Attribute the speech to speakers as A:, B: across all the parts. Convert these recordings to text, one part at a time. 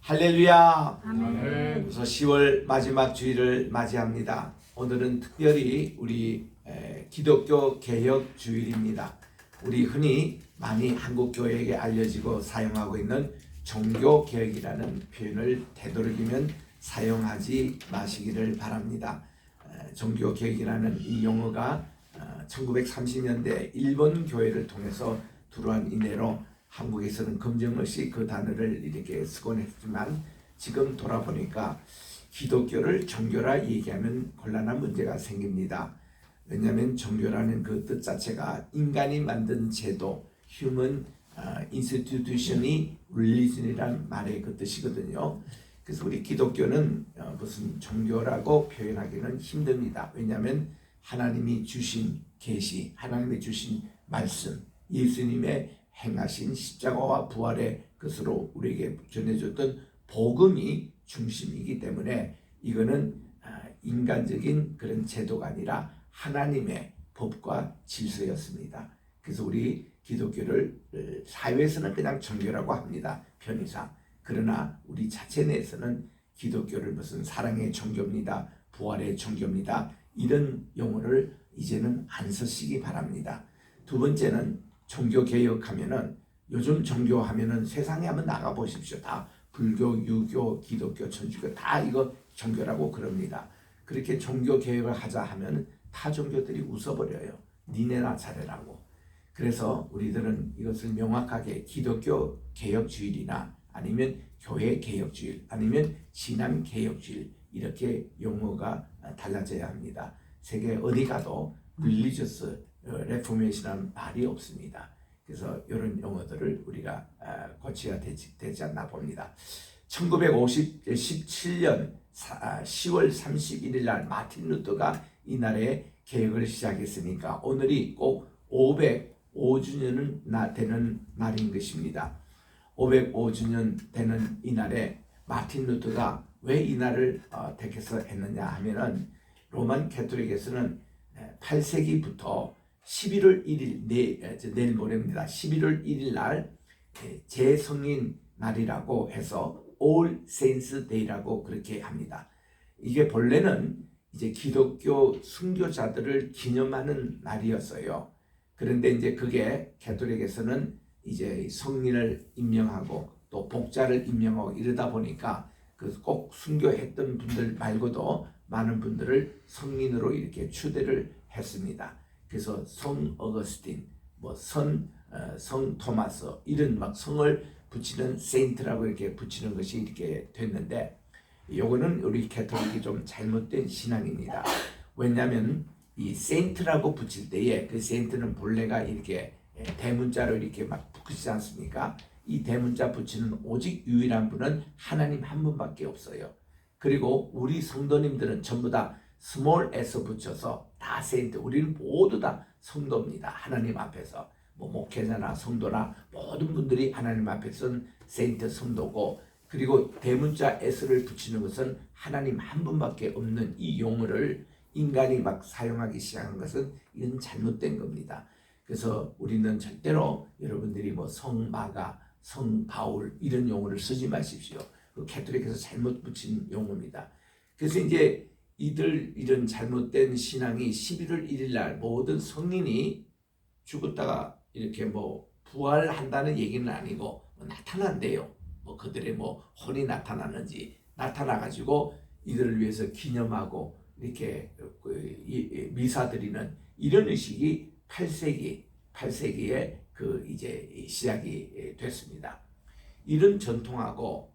A: 할렐루야.
B: 아멘.
A: 그래서 10월 마지막 주일을 맞이합니다. 오늘은 특별히 우리 기독교 개혁 주일입니다. 우리 흔히 많이 한국 교회에게 알려지고 사용하고 있는 종교 개혁이라는 표현을 되도록이면 사용하지 마시기를 바랍니다. 종교 개혁이라는 이 용어가 1930년대 일본 교회를 통해서 들어온 이내로 한국에서는 검정없이 그 단어를 이렇게 쓰곤 했지만 지금 돌아보니까 기독교를 종교라 얘기하면 곤란한 문제가 생깁니다. 왜냐하면 종교라는 그 뜻 자체가 인간이 만든 제도, human institution이 religion이란 말의 그 뜻이거든요. 그래서 우리 기독교는 무슨 종교라고 표현하기는 힘듭니다. 왜냐하면 하나님이 주신 계시, 하나님이 주신 말씀, 예수님의 행하신 십자가와 부활의 것으로 우리에게 전해줬던 복음이 중심이기 때문에 이거는 인간적인 그런 제도가 아니라 하나님의 법과 질서였습니다. 그래서 우리 기독교를 사회에서는 그냥 종교라고 합니다. 편의상. 그러나 우리 자체 내에서는 기독교를 무슨 사랑의 종교입니다. 부활의 종교입니다. 이런 용어를 이제는 안 쓰시기 바랍니다. 두 번째는 종교 개혁하면은 요즘 종교하면은 세상에 한번 나가 보십시오. 다 불교, 유교, 기독교, 천주교 다 이거 종교라고 그럽니다. 그렇게 종교 개혁을 하자 하면 타 종교들이 웃어버려요. 니네나 잘해라고. 그래서 우리들은 이것을 명확하게 기독교 개혁주일이나 아니면 교회 개혁주일 아니면 신앙 개혁주일 이렇게 용어가 달라져야 합니다. 세계 어디 가도 릴리저스 레포메이션이라는 말이 없습니다. 그래서 이런 용어들을 우리가 고쳐야 되지 않나 봅니다. 1917년 10월 31일 날 마틴 루터가 이날에 개혁을 시작했으니까 오늘이 꼭 505주년은 되는 날인 것입니다. 505주년 되는 이날에 마틴 루터가 왜 이 날을 택해서 했느냐 하면은 로만 캐톨릭에서는 8세기부터 11월 1일 내일 모레입니다. 11월 1일 날 제성인 날이라고 해서 All Saints Day라고 그렇게 합니다. 이게 본래는 이제 기독교 순교자들을 기념하는 날이었어요. 그런데 이제 그게 캐톨릭에서는 이제 성인을 임명하고 또 복자를 임명하고 이러다 보니까 그 꼭 순교했던 분들 말고도 많은 분들을 성인으로 이렇게 추대를 했습니다. 그래서 성 어거스틴, 성 토마스 이런 막 성을 붙이는 세인트라고 이렇게 붙이는 것이 이렇게 됐는데 요거는 우리 캐톨릭이 좀 잘못된 신앙입니다. 왜냐하면 이 세인트라고 붙일 때에 그 세인트는 본래가 이렇게 대문자로 이렇게 막 붙이지 않습니까? 이 대문자 붙이는 오직 유일한 분은 하나님 한 분밖에 없어요. 그리고 우리 성도님들은 전부 다 스몰 s 붙여서 다 세인트, 우리는 모두 다 성도입니다. 하나님 앞에서 목회자나 성도나 모든 분들이 하나님 앞에서는 세인트 성도고, 그리고 대문자 s를 붙이는 것은 하나님 한 분밖에 없는 이 용어를 인간이 막 사용하기 시작한 것은 이건 잘못된 겁니다. 그래서 우리는 절대로 여러분들이 성마가, 성바울 이런 용어를 쓰지 마십시오. 그 캐톨릭에서 잘못 붙인 용어입니다. 그래서 이제 이런 잘못된 신앙이 11월 1일 날 모든 성인이 죽었다가 이렇게 부활한다는 얘기는 아니고 나타난대요. 그들의 혼이 나타나는지 나타나가지고 이들을 위해서 기념하고 이렇게 미사 드리는 이런 의식이 8세기에 그 이제 시작이 됐습니다. 이런 전통하고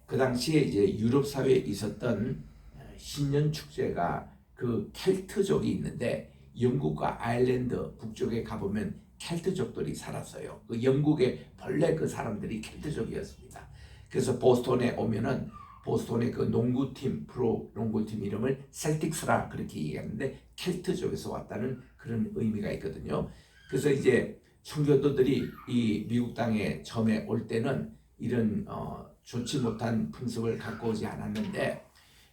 A: 그 당시에 이제 유럽 사회에 있었던 신년 축제가 그 켈트족이 있는데 영국과 아일랜드 북쪽에 가보면 켈트족들이 살았어요. 그 영국의 본래 그 사람들이 켈트족이었습니다. 그래서 보스턴에 오면은 보스턴의 그 농구팀, 프로 농구팀 이름을 셀틱스라 그렇게 얘기하는데 켈트족에서 왔다는 그런 의미가 있거든요. 그래서 이제 청교도들이 이 미국 땅에 처음에 올 때는 이런 좋지 못한 풍습을 갖고 오지 않았는데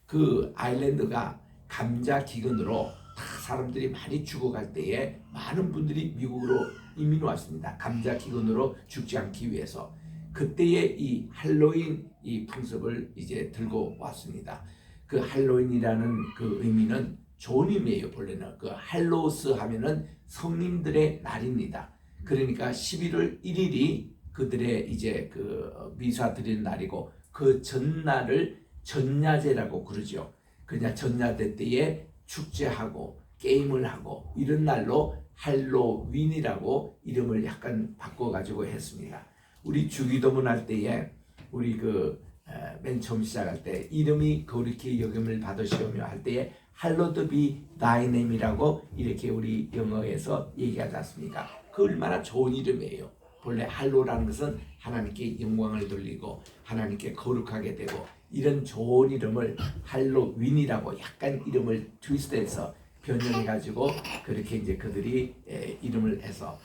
A: 그 아일랜드가 감자 기근으로 다 사람들이 많이 죽어갈 때에 많은 분들이 미국으로 이민 왔습니다. 감자 기근으로 죽지 않기 위해서. 그때의 이 할로윈 이 풍습을 이제 들고 왔습니다. 그 할로윈이라는 그 의미는 좋은 의미예요. 본래는 그 할로스 하면은 성님들의 날입니다. 그러니까 11월 1일이 그들의 이제 그 미사 드리는 날이고 그 전날을 전야제라고 그러죠. 그냥 전야제 때에 축제하고 게임을 하고 이런 날로 할로윈이라고 이름을 약간 바꿔가지고 했습니다. 우리 주기도문 할 때에 우리 맨 처음 시작할 때 이름이 거룩히 여김을 받으시오며 할 때에 Hallowed be thy name이라고 이렇게 우리 영어에서 얘기하지 않습니까? 그 얼마나 좋은 이름이에요. 본래 할로라는 것은 하나님께 영광을 돌리고 하나님께 거룩하게 되고 이런 좋은 이름을 할로윈이라고 약간 이름을 트위스트해서 변형해가지고 그렇게 이제 그들이 이름을 해서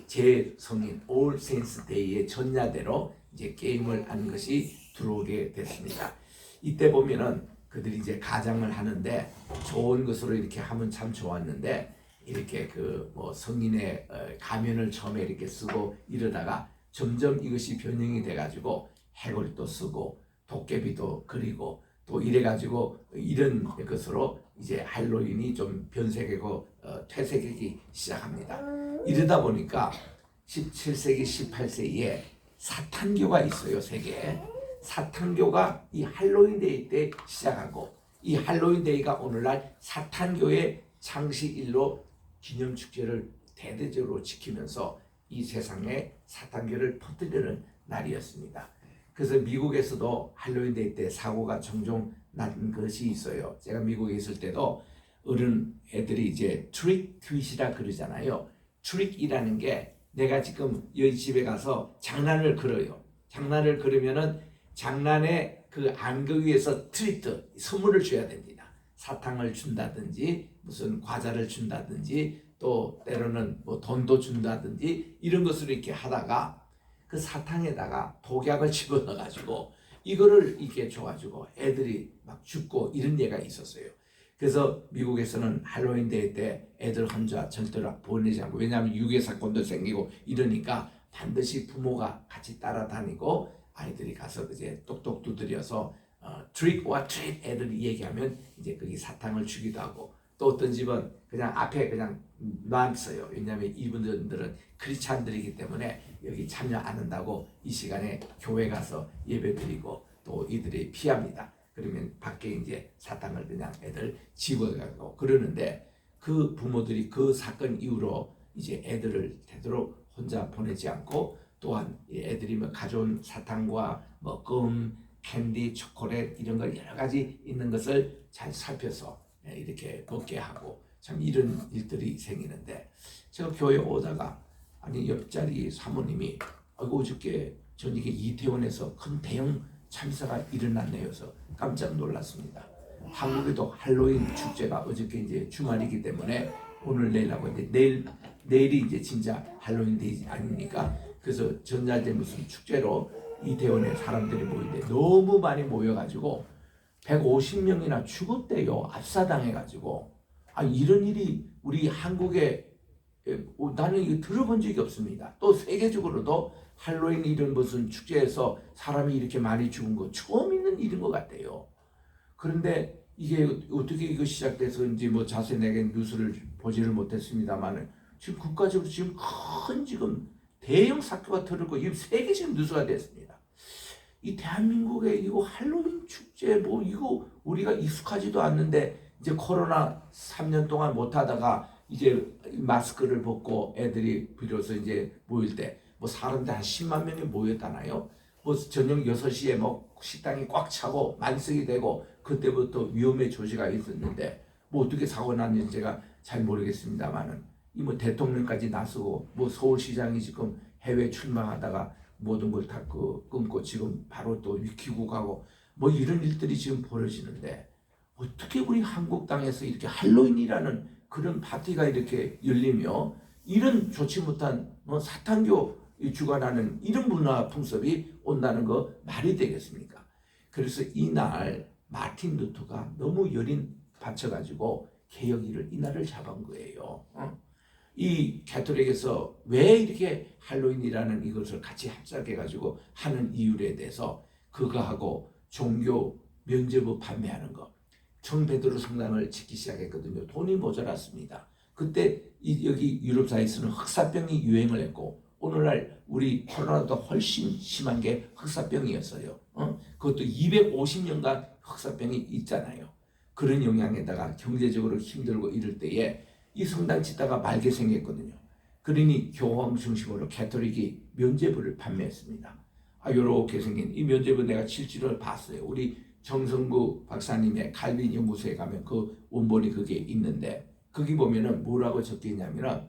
A: 제 성인 All Saints Day의 전야대로 이제 게임을 하는 것이 들어오게 됐습니다. 이때 보면은 그들이 이제 가장을 하는데 좋은 것으로 이렇게 하면 참 좋았는데 이렇게 성인의 가면을 처음에 이렇게 쓰고 이러다가 점점 이것이 변형이 돼가지고 해골도 쓰고 도깨비도 그리고 또 이래가지고 이런 것으로 이제 할로윈이 좀 변색하고 퇴색하기 시작합니다. 이러다 보니까 17세기, 18세기에 사탄교가 있어요, 세계에. 사탄교가 이 할로윈 데이 때 시작하고 이 할로윈 데이가 오늘날 사탄교의 창시일로 기념축제를 대대적으로 지키면서 이 세상에 사탄교를 퍼뜨리는 날이었습니다. 그래서 미국에서도 할로윈 데이 때 사고가 종종 난 것이 있어요. 제가 미국에 있을 때도 어른 애들이 이제 트릭 트윗이라 그러잖아요. 트릭이라는 게 내가 지금 여기 집에 가서 장난을 걸어요. 장난을 걸으면은 장난의 그 안그 위에서 트리트 선물을 줘야 됩니다. 사탕을 준다든지 무슨 과자를 준다든지 또 때로는 뭐 돈도 준다든지 이런 것을 이렇게 하다가 그 사탕에다가 독약을 집어넣어 가지고 이거를 이렇게 줘가지고 애들이 막 죽고 이런 예가 있었어요. 그래서 미국에서는 할로윈 데이 때 애들 혼자 절대로 보내지 않고, 왜냐하면 유괴 사건도 생기고 이러니까 반드시 부모가 같이 따라다니고 아이들이 가서 이제 똑똑 두드려서 트릭 와 트릿 애들이 얘기하면 이제 거기 사탕을 주기도 하고, 또 어떤 집은 그냥 앞에 그냥 놨어요. 왜냐하면 이분들은 크리스찬들이기 때문에 여기 참여 안 한다고 이 시간에 교회 가서 예배드리고 또 이들이 피합니다. 그러면 밖에 이제 사탕을 그냥 애들 집어가고 그러는데, 그 부모들이 그 사건 이후로 이제 애들을 되도록 혼자 보내지 않고, 또한 애들이 뭐 가져온 사탕과 뭐 껌, 캔디, 초콜릿 이런 걸 여러 가지 있는 것을 잘 살펴서 이렇게 먹게 하고, 참 이런 일들이 생기는데, 제가 교회 오다가 아니 옆자리 사모님이 어저께 전 이게 이태원에서 큰 대형 참사가 일어났네요. 그래서 깜짝 놀랐습니다. 한국에도 할로윈 축제가 어저께 이제 주말이기 때문에 오늘 내일 하고 이제 내일이 이제 진짜 할로윈 데이 아닙니까? 그래서 전날에 무슨 축제로 이태원에 사람들이 모이는데 너무 많이 모여가지고 150명이나 죽었대요. 압사당해가지고. 이런 일이 우리 한국에 나는 이거 들어본 적이 없습니다. 또 세계적으로도 할로윈 이런 무슨 축제에서 사람이 이렇게 많이 죽은 거 처음 있는 일인 것 같아요. 그런데 이게 어떻게 이거 시작돼서인지 뭐 자세히 내게 뉴스를 보지를 못했습니다만 지금 국가적으로 지금 대형 사고가 터졌고 이거 세계적 뉴스가 됐습니다. 이 대한민국에 이거 할로윈 축제 뭐 이거 우리가 익숙하지도 않는데 이제 코로나 3년 동안 못 하다가 이제 마스크를 벗고 애들이 비로소 이제 모일 때 뭐 사람들 한 10만 명이 모였잖아요. 뭐 저녁 6시에 뭐 식당이 꽉 차고 만석이 되고 그때부터 위험의 조치가 있었는데 뭐 어떻게 사고 났는지 제가 잘 모르겠습니다만은 이 뭐 대통령까지 나서고 뭐 서울시장이 지금 해외 출마하다가 모든 걸 다 끊고 지금 바로 또 위키고 가고 뭐 이런 일들이 지금 벌어지는데, 어떻게 우리 한국 땅에서 이렇게 할로윈이라는 그런 파티가 이렇게 열리며 이런 좋지 못한 사탄교 주관하는 이런 문화 풍습이 온다는 거 말이 되겠습니까? 그래서 이날 마틴 루터가 너무 열인 바쳐가지고 개혁일을 이날을 잡은 거예요. 이 가톨릭에서 왜 이렇게 할로윈이라는 이것을 같이 합작해가지고 하는 이유에 대해서 그거하고 종교 면죄부 판매하는 거. 성베드로 성당을 짓기 시작했거든요. 돈이 모자랐습니다. 그때 여기 유럽 사회에서는 흑사병이 유행을 했고 오늘날 우리 코로나도 훨씬 심한 게 흑사병이었어요. 그것도 250년간 흑사병이 있잖아요. 그런 영향에다가 경제적으로 힘들고 이럴 때에 이 성당 짓다가 말게 생겼거든요. 그러니 교황 중심으로 가톨릭이 면죄부를 판매했습니다. 요렇게 생긴 이 면죄부 내가 실제로 봤어요. 우리 정성구 박사님의 칼빈 연구소에 가면 그 원본이 그게 있는데 거기 보면은 뭐라고 적혀 있냐면은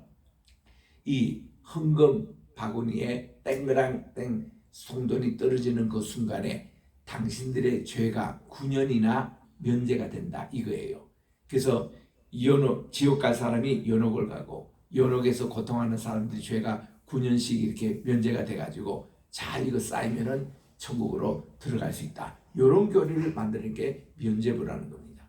A: 이 헌금 바구니에 땡그랑 땡 송돈이 떨어지는 그 순간에 당신들의 죄가 9년이나 면제가 된다 이거예요. 그래서 지옥 갈 사람이 연옥을 가고 연옥에서 고통하는 사람들이 죄가 9년씩 이렇게 면제가 돼가지고 잘 이거 쌓이면은 천국으로 들어갈 수 있다. 이런 교리를 만드는 게 면죄부라는 겁니다.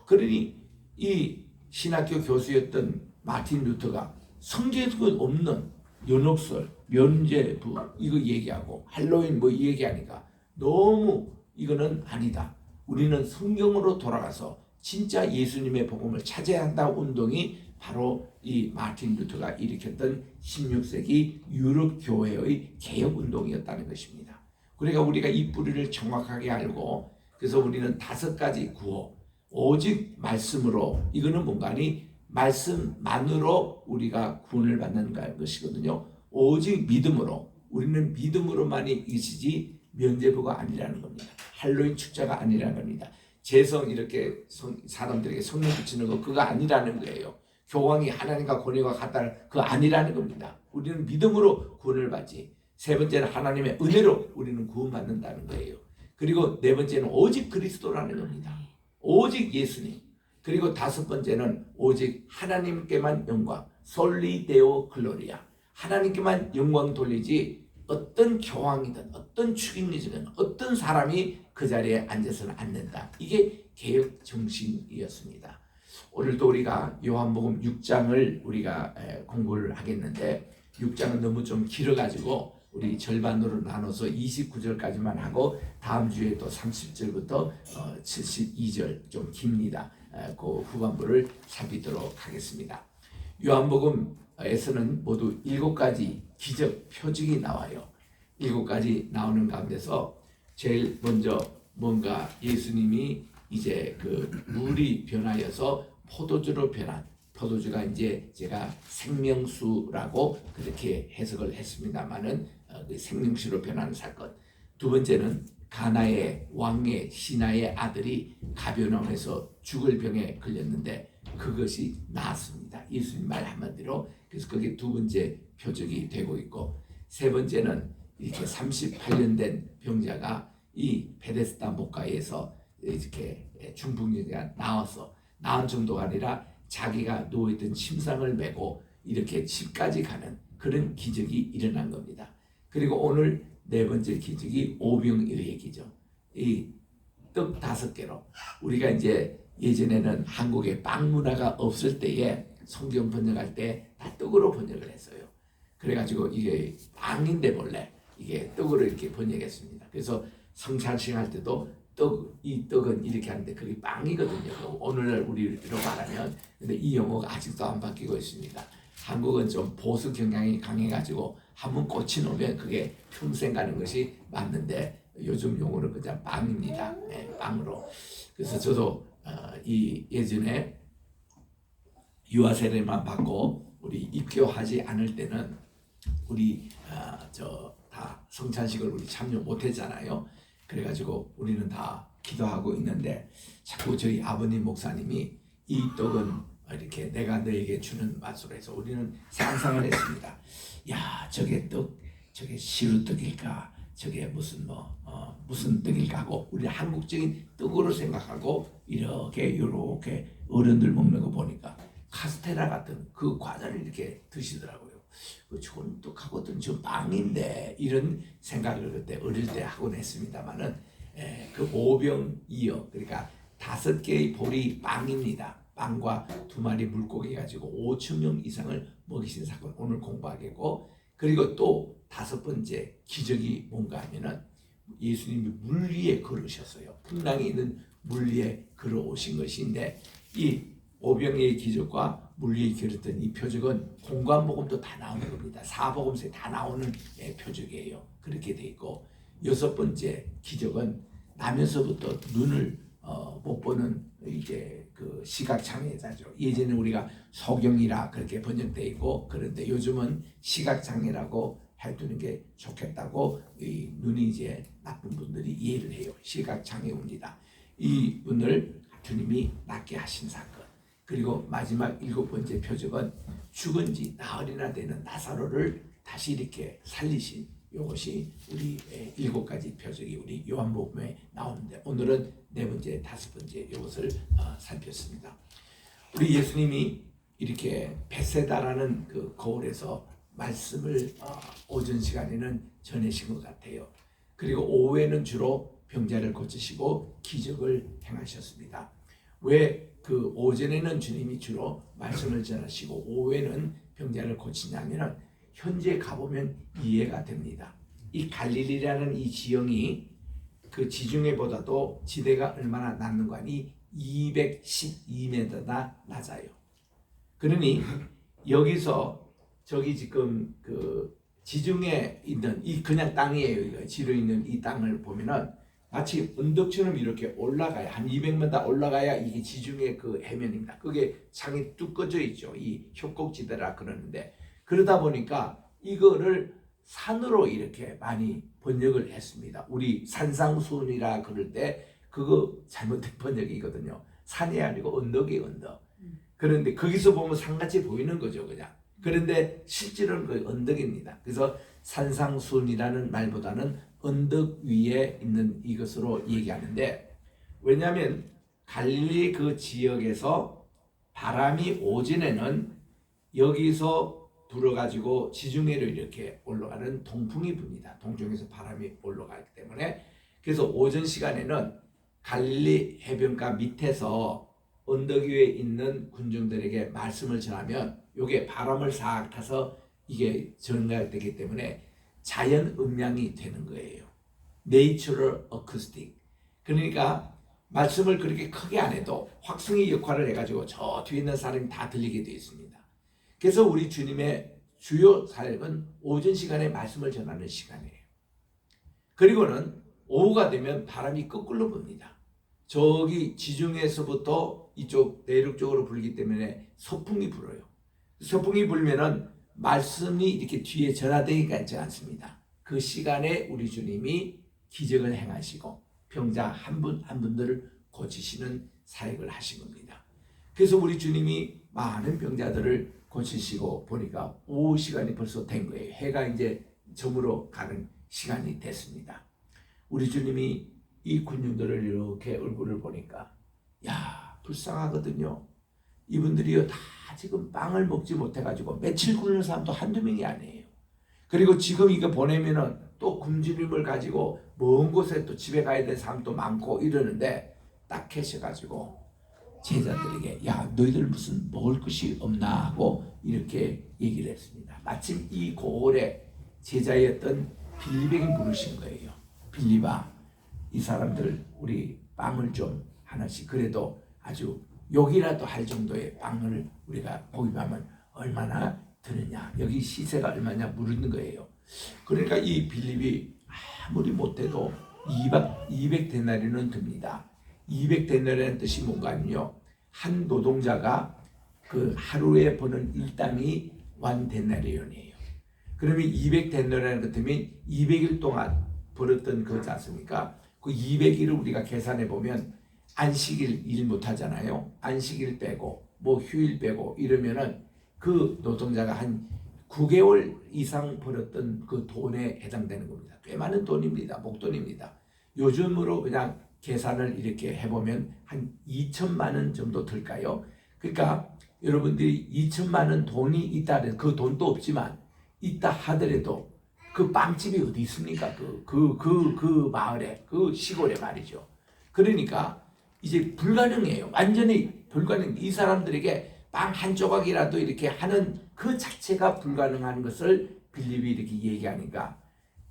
A: 그러니 이 신학교 교수였던 마틴 루터가 성경에 없는 연옥설, 면죄부 이거 얘기하고 할로윈 뭐 얘기하니까 너무 이거는 아니다. 우리는 성경으로 돌아가서 진짜 예수님의 복음을 찾아야 한다 운동이 바로 이 마틴 루터가 일으켰던 16세기 유럽 교회의 개혁 운동이었다는 것입니다. 그러니까 우리가 이 뿌리를 정확하게 알고 그래서 우리는 5가지 구호 오직 말씀으로 이거는 뭔가니 말씀만으로 우리가 구원을 받는 것이거든요. 오직 믿음으로 우리는 믿음으로만이 이시지 면죄부가 아니라는 겁니다. 할로윈 축제가 아니라는 겁니다. 재성 이렇게 사람들에게 성령 붙이는 거 그거 아니라는 거예요. 교황이 하나님과 권위가 같다는 그거 아니라는 겁니다. 우리는 믿음으로 구원을 받지. 세 번째는 하나님의 은혜로 우리는 구원받는다는 거예요. 그리고 네 번째는 오직 그리스도라는 겁니다. 오직 예수님. 그리고 5번째는 오직 하나님께만 영광. 솔리 데오 글로리아. 하나님께만 영광 돌리지 어떤 교황이든 어떤 축임이든 어떤 사람이 그 자리에 앉아서는 안 된다. 이게 개혁 정신이었습니다. 오늘도 우리가 요한복음 6장을 우리가 공부를 하겠는데 6장은 너무 좀 길어가지고 우리 절반으로 나눠서 29절까지만 하고 다음 주에 또 30절부터 72절 좀 깁니다. 그 후반부를 살피도록 하겠습니다. 요한복음에서는 모두 7가지 기적 표적이 나와요. 7가지 나오는 가운데서 제일 먼저 뭔가 예수님이 이제 그 물이 변하여서 포도주로 변한 포도주가 이제 제가 생명수라고 그렇게 해석을 했습니다만은 그 생명수로 변하는 사건. 두 번째는 가나의 왕의 신하의 아들이 가버나움에서 죽을 병에 걸렸는데 그것이 나았습니다. 예수님 말 한마디로. 그래서 그게 두 번째 표적이 되고 있고 세 번째는 이렇게 38년 된 병자가 이 베데스다 목가에서 이렇게 중풍병자가 나와서 나은 정도가 아니라 자기가 누워있던 침상을 메고 이렇게 집까지 가는 그런 기적이 일어난 겁니다. 그리고 오늘 네 번째 기적이 오병이어의 기적. 이 떡 5개로 우리가 이제 예전에는 한국에 빵 문화가 없을 때에 성경 번역할 때 다 떡으로 번역을 했어요. 그래가지고 이게 빵인데 본래 이게 떡으로 이렇게 번역했습니다. 그래서 성찬식 할 때도 이 떡은 이렇게 하는데 그게 빵이거든요. 오늘날 우리로 말하면 근데 이 용어가 아직도 안 바뀌고 있습니다. 한국은 좀 보수 경향이 강해가지고 한번 꽂히 놓으면 그게 평생 가는 것이 맞는데 요즘 용어는 그냥 빵입니다. 네, 빵으로. 그래서 저도 이 예전에 유아 세례만 받고 우리 입교하지 않을 때는 우리 다 성찬식을 우리 참여 못했잖아요. 그래가지고 우리는 다 기도하고 있는데 자꾸 저희 아버님 목사님이 이 떡은 이렇게 내가 너에게 주는 맛으로 해서 우리는 상상을 했습니다. 야 저게 떡, 저게 시루떡일까, 저게 무슨 무슨 떡일까 하고 우리 한국적인 떡으로 생각하고 이렇게 어른들 먹는 거 보니까 카스테라 같은 그 과자를 이렇게 드시더라고요. 좋은 떡하고든 저 빵인데 이런 생각을 그때 어릴 때 하곤 했습니다만은 그 오병이어 그러니까 5개의 볼이 빵입니다. 빵과 2마리 물고기 가지고 5,000명 이상을 먹이신 사건 오늘 공부하겠고, 그리고 또 5번째 기적이 뭔가 하면은 예수님이 물 위에 걸으셨어요. 풍랑이 있는 물 위에 걸어오신 것인데, 이 오병이의 기적과 물 위에 걸었던 이 표적은 공관복음도 다 나오는 겁니다. 사복음서에 다 나오는 표적이에요. 그렇게 돼 있고, 6번째 기적은 나면서부터 눈을 못 보는 이제 그 시각장애자죠. 예전에 우리가 소경이라 그렇게 번역돼 있고, 그런데 요즘은 시각장애라고 해두는 게 좋겠다고 이 눈이 이제 나쁜 분들이 이해를 해요. 시각장애입니다. 이 분을 주님이 낫게 하신 사건. 그리고 마지막 7번째 표적은 죽은 지 나흘이나 되는 나사로를 다시 이렇게 살리신, 이것이 우리 7가지 표적이 우리 요한복음에 나오는데, 오늘은 4번째, 5번째 이것을 살폈습니다. 우리 예수님이 이렇게 베세다라는 그 거울에서 말씀을 오전 시간에는 전하신 것 같아요. 그리고 오후에는 주로 병자를 고치시고 기적을 행하셨습니다. 왜 그 오전에는 주님이 주로 말씀을 전하시고 오후에는 병자를 고치냐면은 현재 가보면 이해가 됩니다. 이 갈릴리라는 이 지형이 그 지중해보다도 지대가 얼마나 낮는 거 아니 212m나 낮아요. 그러니 여기서 저기 지금 그 지중해 있는 이 그냥 땅이에요. 지로 있는 이 땅을 보면은 마치 언덕처럼 이렇게 올라가야, 한 200m 올라가야 이게 지중해 그 해면입니다. 그게 창이 뚝 꺼져 있죠. 이 협곡지대라 그러는데, 그러다 보니까 이거를 산으로 이렇게 많이 번역을 했습니다. 우리 산상수훈이라 그럴 때 그거 잘못된 번역이거든요. 산이 아니고 언덕이 언덕. 그런데 거기서 보면 산같이 보이는 거죠, 그냥. 그런데 실제로는 그 언덕입니다. 그래서 산상수훈이라는 말보다는 언덕 위에 있는 이것으로 얘기하는데, 왜냐하면 갈릴리 그 지역에서 바람이 오전에는 여기서 불어가지고 지중해로 이렇게 올라가는 동풍이 붑니다. 동쪽에서 바람이 올라가기 때문에. 그래서 오전 시간에는 갈릴리 해변가 밑에서 언덕 위에 있는 군중들에게 말씀을 전하면 이게 바람을 싹 타서 이게 전달되기 때문에 자연 음량이 되는 거예요. Natural Acoustic. 그러니까 말씀을 그렇게 크게 안 해도 확성의 역할을 해가지고 저 뒤에 있는 사람이 다 들리게 되어 있습니다. 그래서 우리 주님의 주요 사역은 오전 시간에 말씀을 전하는 시간이에요. 그리고는 오후가 되면 바람이 거꾸로 붑니다. 저기 지중해에서부터 이쪽 내륙 쪽으로 불기 때문에 서풍이 불어요. 서풍이 불면은 말씀이 이렇게 뒤에 전하되기가 있지 않습니다. 그 시간에 우리 주님이 기적을 행하시고 병자 한 분 한 분들을 고치시는 사역을 하신 겁니다. 그래서 우리 주님이 많은 병자들을 고치시고 보니까 오후 시간이 벌써 된 거예요. 해가 이제 저물어 가는 시간이 됐습니다. 우리 주님이 이 군중들을 이렇게 얼굴을 보니까 야, 불쌍하거든요. 이분들이요 다 지금 빵을 먹지 못해가지고 며칠 굶는 사람도 한두 명이 아니에요. 그리고 지금 이거 보내면은 또 굶주림을 가지고 먼 곳에 또 집에 가야 될 사람도 많고 이러는데, 딱 계셔가지고 제자들에게 야, 너희들 무슨 먹을 것이 없나 하고 이렇게 얘기를 했습니다. 마침 이 고을에 제자였던 빌립에게 부르신 거예요. 빌립아, 이 사람들 우리 빵을 좀 하나씩, 그래도 아주 욕이라도 할 정도의 빵을 우리가 보입하면 얼마나 드느냐, 여기 시세가 얼마냐 물는 거예요. 그러니까 이 빌립이 아무리 못해도 200데나리온은 듭니다. 200데나리온의 뜻이 뭔가 하면요, 한 노동자가 그 하루에 버는 일당이 1데나리온이에요. 그러면 200데나리온 같으면 200일 동안 벌었던 거지 않습니까? 그 200일을 우리가 계산해 보면 안식일 일 못하잖아요. 안식일 빼고 뭐 휴일 빼고 이러면은 그 노동자가 한 9개월 이상 벌었던 그 돈에 해당되는 겁니다. 꽤 많은 돈입니다. 목돈입니다. 요즘으로 그냥 계산을 이렇게 해보면 한 2천만 원 정도 들까요? 그러니까 여러분들이 2천만 원 돈이 있다는, 그 돈도 없지만 있다 하더라도 그 빵집이 어디 있습니까? 그 마을에, 그 시골에 말이죠. 그러니까 이제 불가능해요. 완전히 불가능. 이 사람들에게 빵 한 조각이라도 이렇게 하는 그 자체가 불가능한 것을 빌립이 이렇게 얘기하니까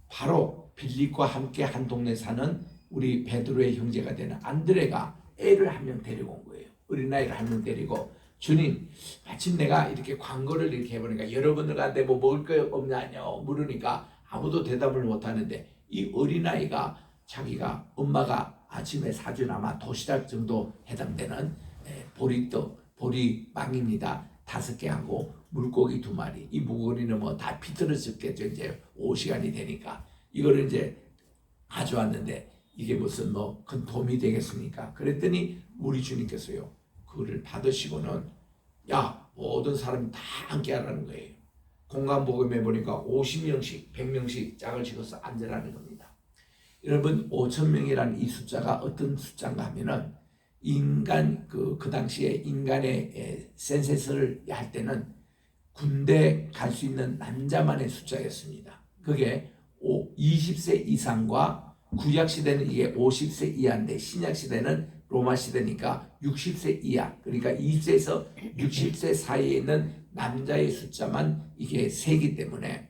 A: 바로 빌립과 함께 한 동네 사는 우리 베드로의 형제가 되는 안드레가 애를 한 명 데리고 온 거예요. 어린아이를 한 명 데리고 주님 마침 내가 이렇게 광고를 이렇게 해보니까 여러분들한테 뭐 먹을 거 없냐뇨 물으니까 아무도 대답을 못하는데 이 어린아이가 자기가 엄마가 아침에 사준 아마 도시락 정도 해당되는 보리망입니다. 5개 하고 물고기 2마리. 이 물고기는 뭐 다 비틀어졌겠죠. 이제 오후 시간이 되니까 이거를 이제 가져왔는데 이게 무슨 뭐 큰 도움이 되겠습니까? 그랬더니 우리 주님께서요 그거를 받으시고는 야 모든 사람이 다 앉게 하라는 거예요. 공간복음에 보니까 50명씩 100명씩 짝을 지어서 앉으라는 겁니다. 여러분 5,000명이라는 이 숫자가 어떤 숫자인가 하면은 인간 그 당시에 인간의 센서스를 할 때는 군대 갈 수 있는 남자만의 숫자였습니다. 그게 20세 이상과 구약 시대는 이게 50세 이하인데 신약 시대는 로마 시대니까 60세 이하, 그러니까 20세에서 60세 사이에 있는 남자의 숫자만 이게 세기 때문에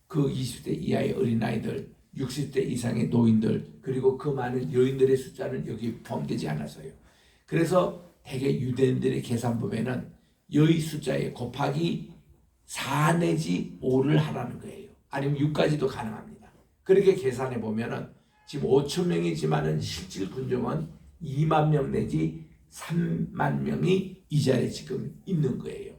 A: 그 20세 이하의 어린아이들, 60세 이상의 노인들, 그리고 그 많은 여인들의 숫자는 여기 포함되지 않아서요. 그래서 대개 유대인들의 계산 보면은 여의 숫자에 곱하기 4 내지 5를 하라는 거예요. 아니면 6까지도 가능합니다. 그렇게 계산해 보면은 지금 5,000명이지만은 실질 군종은 2만 명 내지 3만 명이 이 자리에 지금 있는 거예요.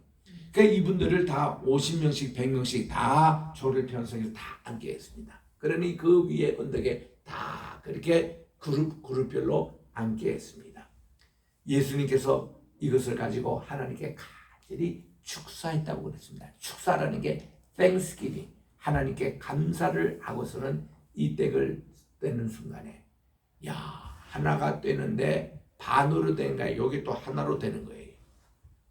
A: 그러니까 이분들을 다 50명씩 100명씩 다 조를 편성해서 다 앉게 했습니다. 그러니 그 위에 언덕에 다 그렇게 그룹별로 앉게 했습니다. 예수님께서 이것을 가지고 하나님께 간절히 축사했다고 그랬습니다. 축사라는 게 Thanksgiving, 하나님께 감사를 하고서는 이 떡을 떼는 순간에 야 하나가 되는데 반으로 된가 여기 또 하나로 되는 거예요.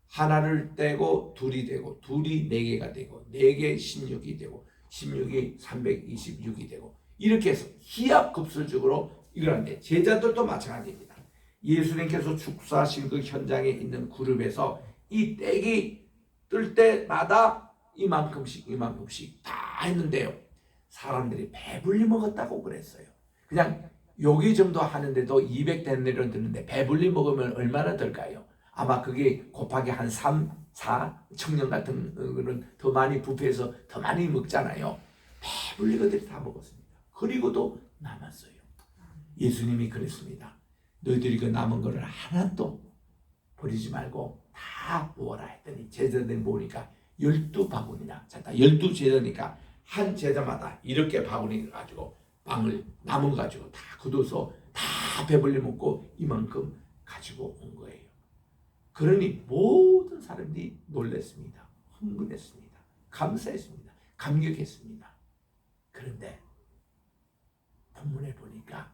A: 하나를 떼고 둘이 되고 둘이 4개가 되고 4개 16이 되고 16이 326이 되고 이렇게 해서 희합급수적으로 이걸 하는데 제자들도 마찬가지입니다. 예수님께서 축사하신 그 현장에 있는 그룹에서 이 떼기 뜰 때마다 이만큼씩 다 했는데요. 사람들이 배불리 먹었다고 그랬어요. 그냥 여기 정도 하는데도 200데나리온 드는데 배불리 먹으면 얼마나 들까요? 아마 그게 곱하기 한 3, 4 청년 같은 거는 더 많이 부페해서 더 많이 먹잖아요. 배불리 그들이 다 먹었습니다. 그리고도 남았어요. 예수님이 그랬습니다. 너희들이 그 남은 거를 하나도 버리지 말고 다 모아라 했더니 제자들이 모으니까 12바구니나 자, 12제자니까 한 제자마다 이렇게 바구니 가지고 빵을 남은 가지고 다 걷어서 다 배불리 먹고 이만큼 가지고 온 거예요. 그러니 모든 사람들이 놀랐습니다. 흥분했습니다. 감사했습니다. 감격했습니다. 그런데 본문에 보니까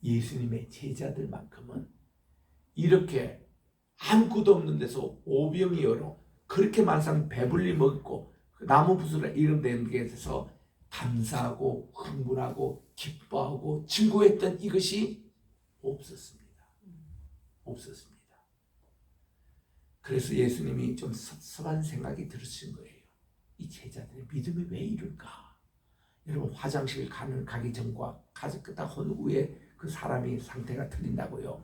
A: 예수님의 제자들만큼은 이렇게 아무것도 없는 데서 오병이 어로 그렇게 만상 배불리 먹고 나무 붓으로 이름된 데서 감사하고 흥분하고 기뻐하고 증거했던 이것이 없었습니다. 없었습니다. 그래서 예수님이 좀 섭섭한 생각이 들으신 거예요. 이 제자들의 믿음이 왜 이럴까? 여러분 화장실 가기 전과 끄딱 한 후에 그 사람이 상태가 틀린다고요.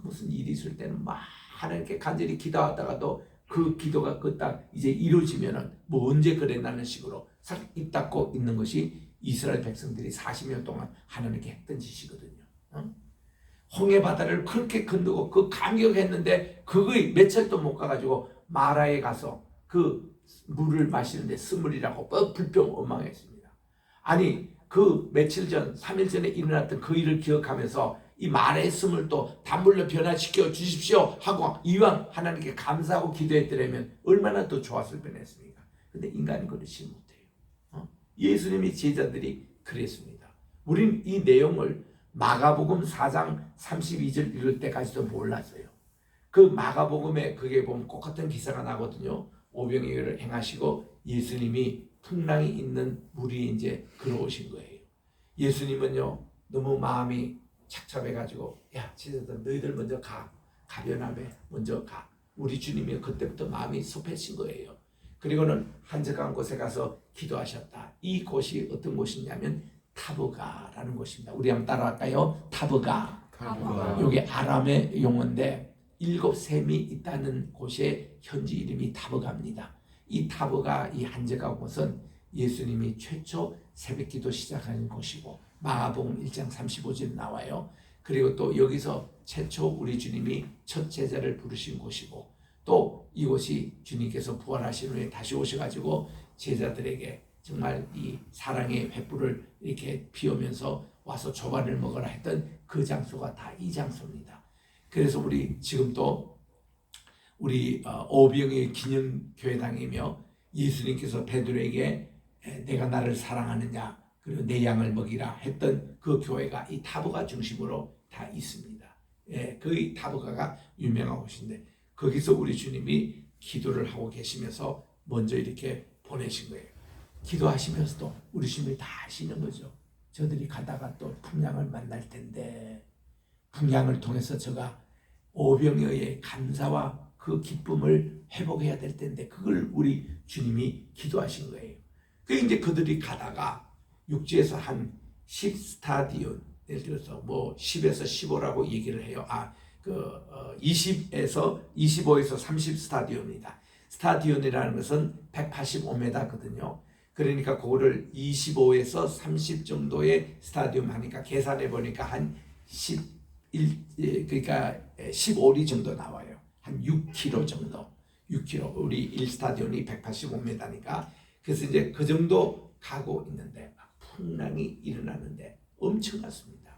A: 무슨 일이 있을 때는 막 하나님께 간절히 기도하다가도 그 기도가 끄딱 이제 이루어지면은 뭐 언제 그랬나는 식으로 싹 입 닫고 있는 것이 이스라엘 백성들이 40년 동안 하나님께 했던 짓이거든요. 홍해 바다를 그렇게 건너고 그 감격했는데 그거에 며칠도 못 가가지고 마라에 가서 그 물을 마시는데 스물이라고 불평원망했습니다. 아니 그 며칠 전 3일 전에 일어났던 그 일을 기억하면서 이 마라의 스물 또 단물로 변화시켜 주십시오 하고 이왕 하나님께 감사하고 기도했더라면 얼마나 더 좋았을 뻔했습니까? 근데 인간이 그렇지 못해요. 예수님이 제자들이 그랬습니다. 우린 이 내용을 마가복음 4장 32절 읽을 때까지도 몰랐어요. 그 마가복음에 그게 보면 똑같은 기사가 나거든요. 오병이어를 행하시고 예수님이 풍랑이 있는 물이 이제 걸어오신 거예요. 예수님은요 너무 마음이 착잡해가지고 야 제자들 너희들 먼저 가변함에 먼저 가. 우리 주님이 그때부터 마음이 섭해진 거예요. 그리고는 한적한 곳에 가서 기도하셨다. 이 곳이 어떤 곳이냐면 타브가라는 곳입니다. 우리 한번 따라할까요? 타브가. 여기 아람의 용어인데 7셈이 있다는 곳의 현지 이름이 타브가입니다. 이 타브가, 이 한적한 곳은 예수님이 최초 새벽기도 시작하는 곳이고 마가복음 1장 35절에 나와요. 그리고 또 여기서 최초 우리 주님이 첫 제자를 부르신 곳이고 또 이곳이 주님께서 부활하신 후에 다시 오셔가지고 제자들에게 정말 이 사랑의 횃불을 이렇게 피우면서 와서 조반을 먹으라 했던 그 장소가 다 이 장소입니다. 그래서 우리 지금도 우리 오병의 기념교회당이며 예수님께서 베드로에게 내가 나를 사랑하느냐 그리고 내 양을 먹이라 했던 그 교회가 이 타브가 중심으로 다 있습니다. 그 타브가가 유명한 곳인데 거기서 우리 주님이 기도를 하고 계시면서 먼저 이렇게 보내신 거예요. 기도하시면서도 우리 주님이 다 아시는 거죠. 저들이 가다가 또 풍랑을 만날 텐데 풍랑을 통해서 저가 오병이어의 감사와 그 기쁨을 회복해야 될 텐데 그걸 우리 주님이 기도하신 거예요. 그 이제 그들이 가다가 육지에서 한 10스타디온, 예를 들어서 뭐 10에서 15라고 얘기를 해요. 20에서 25에서 30 스타디온입니다. 스타디온이라는 것은 185m거든요. 그러니까 그거를 25에서 30 정도의 스타디움 하니까 계산해 보니까 한 11, 그러니까 15리 정도 나와요. 한 6km 정도. 6km. 우리 1스타디온이 185m니까. 그래서 이제 그 정도 가고 있는데 풍랑이 일어나는데 엄청났습니다.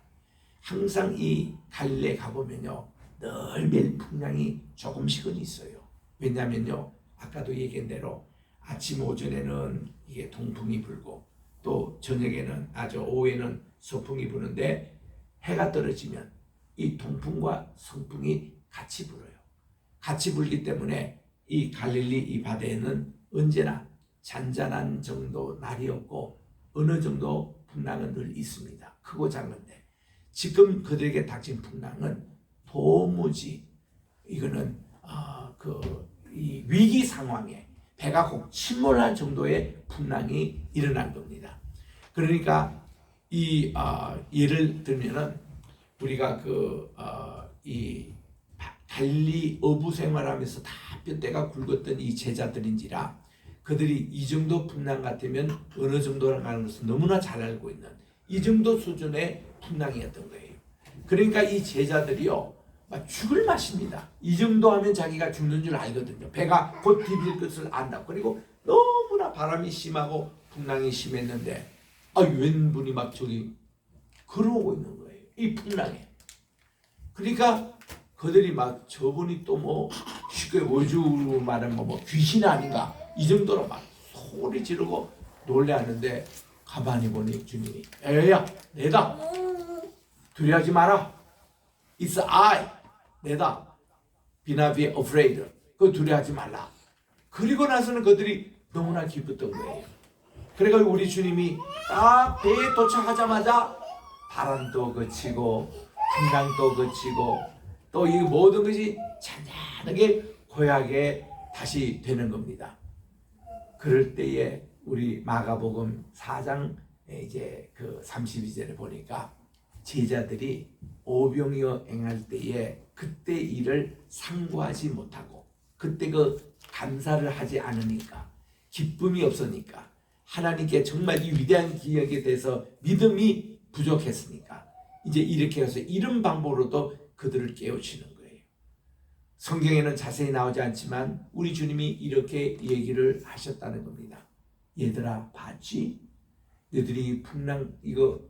A: 항상 이 갈릴리에 가보면요. 늘 매일 풍랑이 조금씩은 있어요. 왜냐면요. 아까도 얘기한 대로 아침 오전에는 이게 동풍이 불고 또 저녁에는 오후에는 서풍이 부는데 해가 떨어지면 이 동풍과 성풍이 같이 불어요. 같이 불기 때문에 이 갈릴리 이 바다에는 언제나 잔잔한 정도 날이 없고 어느 정도 풍랑은 늘 있습니다. 크고 작은데 지금 그들에게 닥친 풍랑은 도무지 이거는 이 위기 상황에 배가 꼭 침몰할 정도의 풍랑이 일어난 겁니다. 그러니까 이 예를 들면은 우리가 이 갈릴리 어부 생활하면서 다 뼈대가 굵었던 이 제자들인지라 그들이 이 정도 풍랑 같으면 어느 정도라고 하는 것을 너무나 잘 알고 있는 이 정도 수준의 풍랑이었던 거예요. 그러니까 이 제자들이요 막 죽을 맛입니다. 이 정도 하면 자기가 죽는 줄 알거든요. 배가 곧 디딜 것을 안다고. 그리고 너무나 바람이 심하고 풍랑이 심했는데 웬분이 막 저기 걸어오고 있는 거예요. 이 풍랑에. 그러니까 그들이 막 저분이 또 뭐 쉽게 원주로 말하면 뭐 귀신 아닌가 이 정도로 막 소리 지르고 놀래하는데 가만히 보니 주님이 에야 내다 두려워하지 마라. It's I 내다. Be not be afraid. 그거 두려워하지 말라. 그리고 나서는 그들이 너무나 기뻤던 거예요. 그러니까 우리 주님이 딱 배에 도착하자마자 바람도 그치고 풍랑도 그치고 또 이 모든 것이 잔잔하게 고약에 다시 되는 겁니다. 그럴 때에 우리 마가복음 4장 이제 그 32절에 보니까 제자들이 오병이어 행할 때에 그때 일을 상고하지 못하고 그때 그 감사를 하지 않으니까 기쁨이 없으니까 하나님께 정말 이 위대한 기억에 대해서 믿음이 부족했으니까 이제 이렇게 해서 이런 방법으로도 그들을 깨우치는 거예요. 성경에는 자세히 나오지 않지만 우리 주님이 이렇게 얘기를 하셨다는 겁니다. 얘들아 봤지? 너희들이 풍랑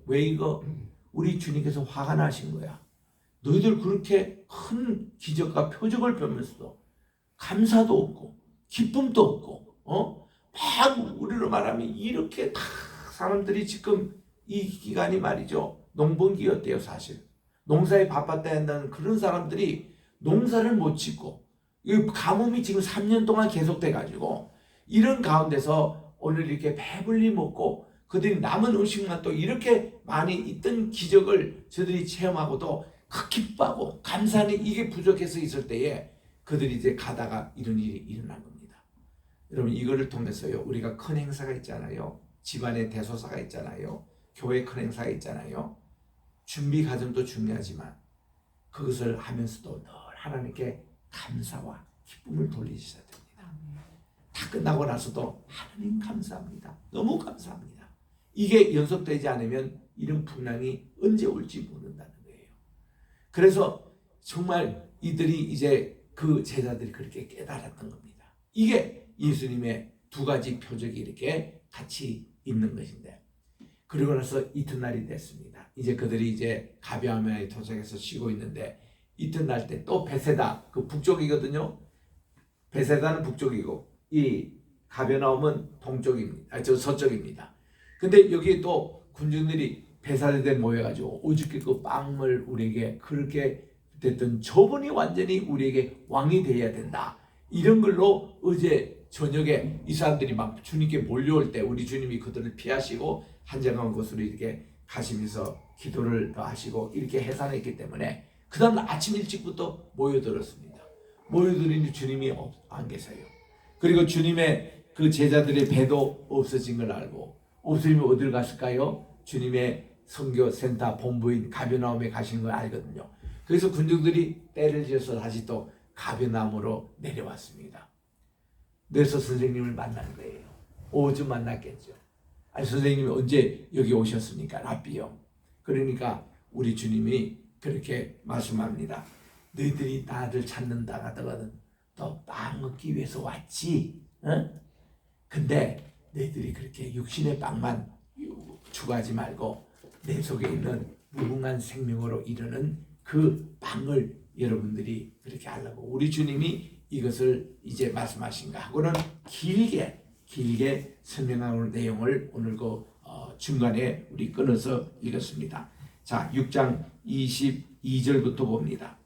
A: 왜 우리 주님께서 화가 나신 거야. 너희들 그렇게 큰 기적과 표적을 펴면서도 감사도 없고 기쁨도 없고 막 우리로 말하면 이렇게 다 사람들이 지금 이 기간이 말이죠. 농번기였대요 사실. 농사에 바빴다 한다는 그런 사람들이 농사를 못 짓고 이 가뭄이 지금 3년 동안 계속돼가지고 이런 가운데서 오늘 이렇게 배불리 먹고 그들이 남은 음식만 또 이렇게 많이 있던 기적을 저들이 체험하고도 기뻐하고 감사하는 이게 부족해서 있을 때에 그들이 이제 가다가 이런 일이 일어난 겁니다. 여러분 이거를 통해서요 우리가 큰 행사가 있잖아요. 집안의 대소사가 있잖아요. 교회 큰 행사가 있잖아요. 준비 과정도 중요하지만 그것을 하면서도 늘 하나님께 감사와 기쁨을 돌리셔야 됩니다. 다 끝나고 나서도 하나님 감사합니다. 너무 감사합니다. 이게 연속되지 않으면 이런 풍랑이 언제 올지 모른다는 거예요. 그래서 정말 이들이 이제 그 제자들이 그렇게 깨달았던 겁니다. 이게 예수님의 두 가지 표적이 이렇게 같이 있는 것인데, 그리고 나서 이튿날이 됐습니다. 이제 그들이 이제 가베아움에 도착해서 쉬고 있는데 이튿날 때 또 베세다 그 북쪽이거든요. 베세다는 북쪽이고 이 가베나움은 동쪽입니다. 저 서쪽입니다. 근데 여기에 또 군중들이 베사대에 모여가지고 오죽게 그 빵을 우리에게 그렇게 됐던 저분이 완전히 우리에게 왕이 되어야 된다. 이런 걸로 어제 저녁에 이 사람들이 막 주님께 몰려올 때 우리 주님이 그들을 피하시고 한정한 곳으로 이렇게 가시면서 기도를 하시고 이렇게 해산했기 때문에 그 다음 아침 일찍부터 모여들었습니다. 모여들으니 주님이 안 계세요. 그리고 주님의 그 제자들의 배도 없어진 걸 알고 없어지면 어디를 갔을까요? 주님의 선교센터 본부인 가베나움에 가신 걸 알거든요. 그래서 군중들이 때를 지어서 다시 또 가베나움으로 내려왔습니다. 그래서 선생님을 만난 거예요. 오주 만났겠죠. 아니 선생님이 언제 여기 오셨습니까? 라비요. 그러니까 우리 주님이 그렇게 말씀합니다. 너희들이 나를 찾는다 하다가는 너 빵 먹기 위해서 왔지. 어? 근데 너희들이 그렇게 육신의 빵만 추구하지 말고 내 속에 있는 무궁한 생명으로 이르는 그 빵을 여러분들이 그렇게 하려고 우리 주님이 이것을 이제 말씀하신가 하고는 길게 설명하는 내용을 오늘 그 중간에 우리 끊어서 읽었습니다. 자, 6장 22절부터 봅니다.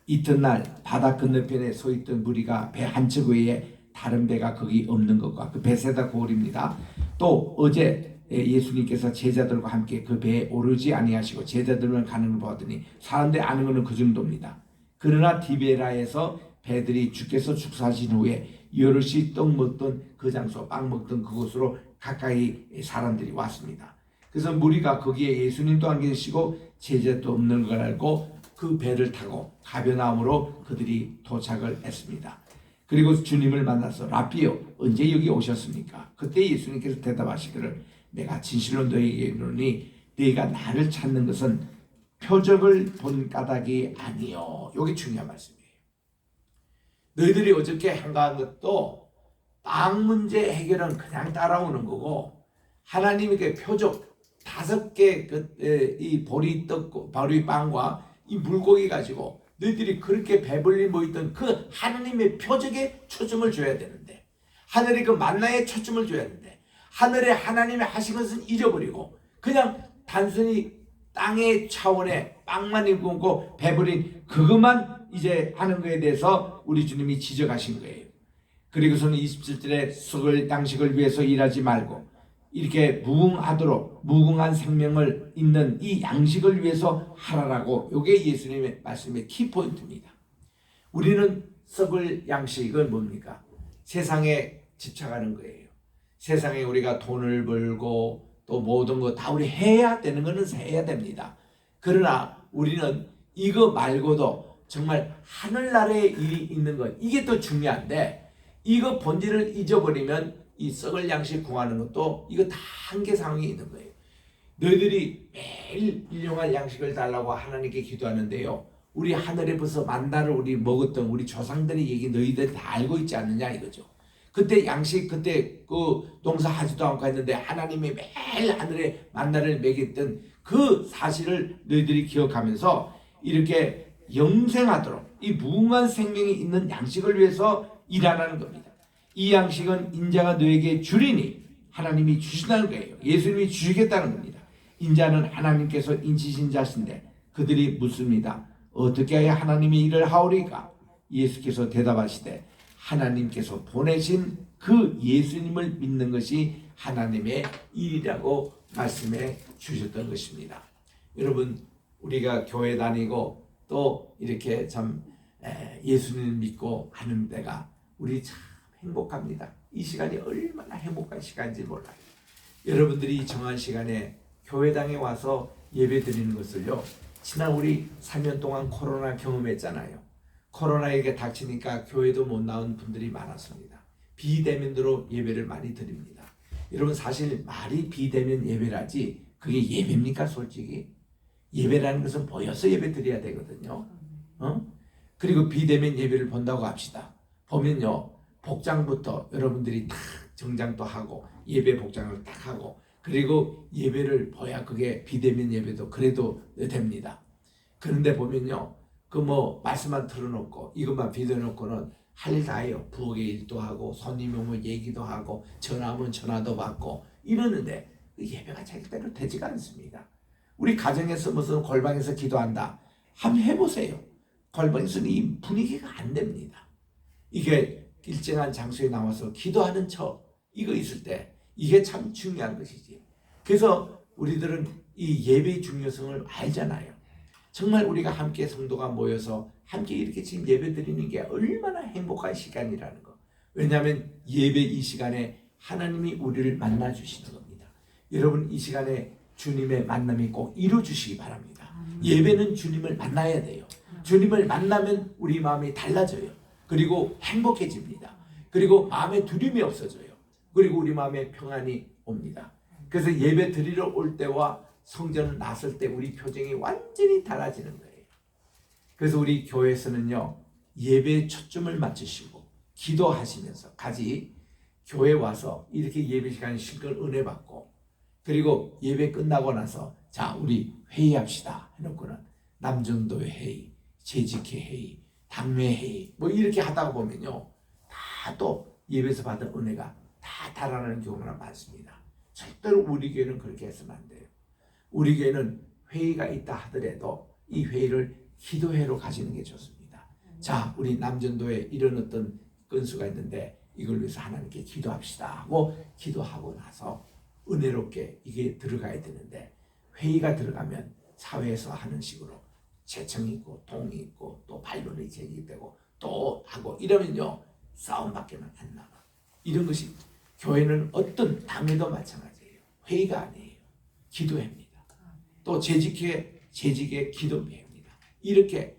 A: 이튿날 바다 건너편에 서 있던 무리가 배 한 척 외에 다른 배가 거기 없는 것과 그 베세다 고을입니다. 또 어제 예수님께서 제자들과 함께 그 배에 오르지 아니하시고 제자들만 가는 걸 보았더니 사람들이 아는 것은 그 정도입니다. 그러나 디베라에서 배들이 주께서 축사하신 후에 여럿이 떡 먹던 그 장소 빵 먹던 그곳으로 가까이 사람들이 왔습니다. 그래서 무리가 거기에 예수님도 안 계시고 제자도 없는 걸 알고 그 배를 타고 가베나움으로 그들이 도착을 했습니다. 그리고 주님을 만나서 라비요 언제 여기 오셨습니까? 그때 예수님께서 대답하시기를 내가 진실로 너희에게 이르노니 너희가 나를 찾는 것은 표적을 본 까닭이 아니요. 이게 중요한 말씀이에요. 너희들이 어저께 행한 것도 빵 문제 해결은 그냥 따라오는 거고 하나님에게 표적 5개 이 보리떡 보리빵과 이 물고기 가지고 너희들이 그렇게 배불리 모이던 그 하나님의 표적에 초점을 줘야 되는데 하늘의 그 만나에 초점을 줘야 되는데 하늘에 하나님이 하신 것은 잊어버리고 그냥 단순히 땅의 차원에 빵만 입고 배부린 그것만 이제 하는 거에 대해서 우리 주님이 지적하신 거예요. 그리고서는 27절에 썩을 양식을 위해서 일하지 말고 이렇게 무궁한 생명을 잇는 이 양식을 위해서 하라라고 이게 예수님의 말씀의 키포인트입니다. 우리는 썩을 양식은 뭡니까? 세상에 집착하는 거예요. 세상에 우리가 돈을 벌고 또 모든 거 다 우리 해야 되는 거는 해야 됩니다. 그러나 우리는 이거 말고도 정말 하늘나라의 일이 있는 것 이게 더 중요한데 이거 본질을 잊어버리면 이 썩을 양식 구하는 것도 이거 다 한계 상황이 있는 거예요. 너희들이 매일 일용할 양식을 달라고 하나님께 기도하는데요. 우리 하늘에 벌써 만나를 우리 먹었던 우리 조상들의 얘기 너희들 다 알고 있지 않느냐 이거죠. 그때 양식 그때 그 농사하지도 않고 했는데 하나님이 매일 하늘에 만나를 먹였던 그 사실을 너희들이 기억하면서 이렇게 영생하도록 이 무궁한 생명이 있는 양식을 위해서 일하라는 겁니다. 이 양식은 인자가 너에게 주리니 하나님이 주신다는 거예요. 예수님이 주시겠다는 겁니다. 인자는 하나님께서 인치신 자신데 그들이 묻습니다. 어떻게 해야 하나님이 일을 하오리까? 예수께서 대답하시되 하나님께서 보내신 그 예수님을 믿는 것이 하나님의 일이라고 말씀해 주셨던 것입니다. 여러분 우리가 교회 다니고 또 이렇게 참 예수님을 믿고 하는 데가 우리 참 행복합니다. 이 시간이 얼마나 행복한 시간인지 몰라요. 여러분들이 정한 시간에 교회당에 와서 예배 드리는 것을요, 지난 우리 3년 동안 코로나 경험했잖아요. 코로나에게 닥치니까 교회도 못 나온 분들이 많았습니다. 비대면으로 예배를 많이 드립니다. 여러분, 사실 말이 비대면 예배라지 그게 예배입니까? 솔직히 예배라는 것은 모여서 예배 드려야 되거든요. 그리고 비대면 예배를 본다고 합시다. 보면요, 복장부터 여러분들이 딱 정장도 하고 예배 복장을 딱 하고, 그리고 예배를 봐야 그게 비대면 예배도 그래도 됩니다. 그런데 보면요, 그 뭐 말씀만 틀어놓고 이것만 비춰놓고는 할 일 다 해요. 부엌의 일도 하고 손님 오면 얘기도 하고 전화하면 전화도 받고 이러는데 예배가 제대로 되지가 않습니다. 우리 가정에서 무슨 골방에서 기도한다 한번 해보세요. 골방에서는 이 분위기가 안 됩니다. 이게 일정한 장소에 나와서 기도하는 척 이거 있을 때 이게 참 중요한 것이지. 그래서 우리들은 이 예배의 중요성을 알잖아요. 정말 우리가 함께 성도가 모여서 함께 이렇게 지금 예배 드리는 게 얼마나 행복한 시간이라는 거. 왜냐하면 예배 이 시간에 하나님이 우리를 만나 주시는 겁니다. 여러분, 이 시간에 주님의 만남이 꼭 이루어 주시기 바랍니다. 예배는 주님을 만나야 돼요. 주님을 만나면 우리 마음이 달라져요. 그리고 행복해집니다. 그리고 마음에 두려움이 없어져요. 그리고 우리 마음에 평안이 옵니다. 그래서 예배 드리러 올 때와 성전을 나설 때 우리 표정이 완전히 달라지는 거예요. 그래서 우리 교회에서는요, 예배에 초점을 맞추시고 기도하시면서 가지 교회 와서 이렇게 예배 시간에 실컷 은혜 받고, 그리고 예배 끝나고 나서 자 우리 회의합시다 해놓고는 남정도회 회의, 재직회 회의, 당회 회의 뭐 이렇게 하다가 보면요, 다 또 예배에서 받은 은혜가 다 달아나는 경우가 많습니다. 절대로 우리 교회는 그렇게 해서는 안 돼요. 우리 교회는 회의가 있다 하더라도 이 회의를 기도회로 가시는 게 좋습니다. 자, 우리 남전도에 이런 어떤 건수가 있는데 이걸 위해서 하나님께 기도합시다 하고 기도하고 나서 은혜롭게 이게 들어가야 되는데, 회의가 들어가면 사회에서 하는 식으로 재청이 있고 동이 있고 또 반론이 제기되고 또 하고 이러면요, 싸움밖에 안 남아. 이런 것이 교회는 어떤 당회도 마찬가지예요. 회의가 아니에요. 기도회입니다. 또 재직의 기도회입니다. 이렇게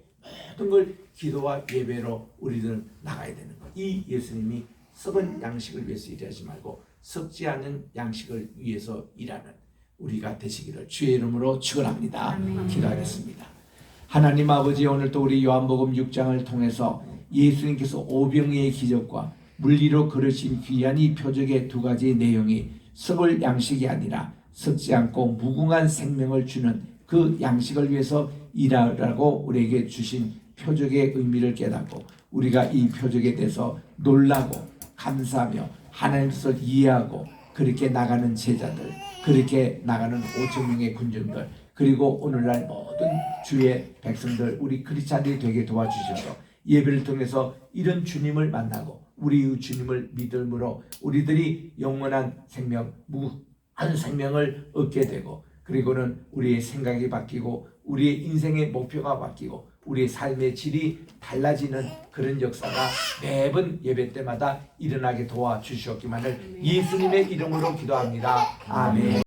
A: 모든 걸 기도와 예배로 우리들은 나가야 되는 것. 이 예수님이 썩은 양식을 위해서 일하지 말고 썩지 않은 양식을 위해서 일하는 우리가 되시기를 주의 이름으로 축원합니다. 기도하겠습니다. 하나님 아버지, 오늘도 우리 요한복음 6장을 통해서 예수님께서 오병이의 기적과 물리로 걸으신 귀한 이 표적의 두 가지 내용이 썩을 양식이 아니라 썩지 않고 무궁한 생명을 주는 그 양식을 위해서 일하라고 우리에게 주신 표적의 의미를 깨닫고 우리가 이 표적에 대해서 놀라고 감사하며 하나님 뜻을 이해하고 그렇게 나가는 제자들, 그렇게 나가는 5,000명의 군중들, 그리고 오늘날 모든 주의 백성들, 우리 크리스찬들이 되게 도와주셔서 예배를 통해서 이런 주님을 만나고 우리 주님을 믿음으로 우리들이 영원한 생명, 무한 생명을 얻게 되고, 그리고는 우리의 생각이 바뀌고 우리의 인생의 목표가 바뀌고 우리의 삶의 질이 달라지는 그런 역사가 매번 예배 때마다 일어나게 도와주시옵기만을 예수님의 이름으로 기도합니다. 아멘.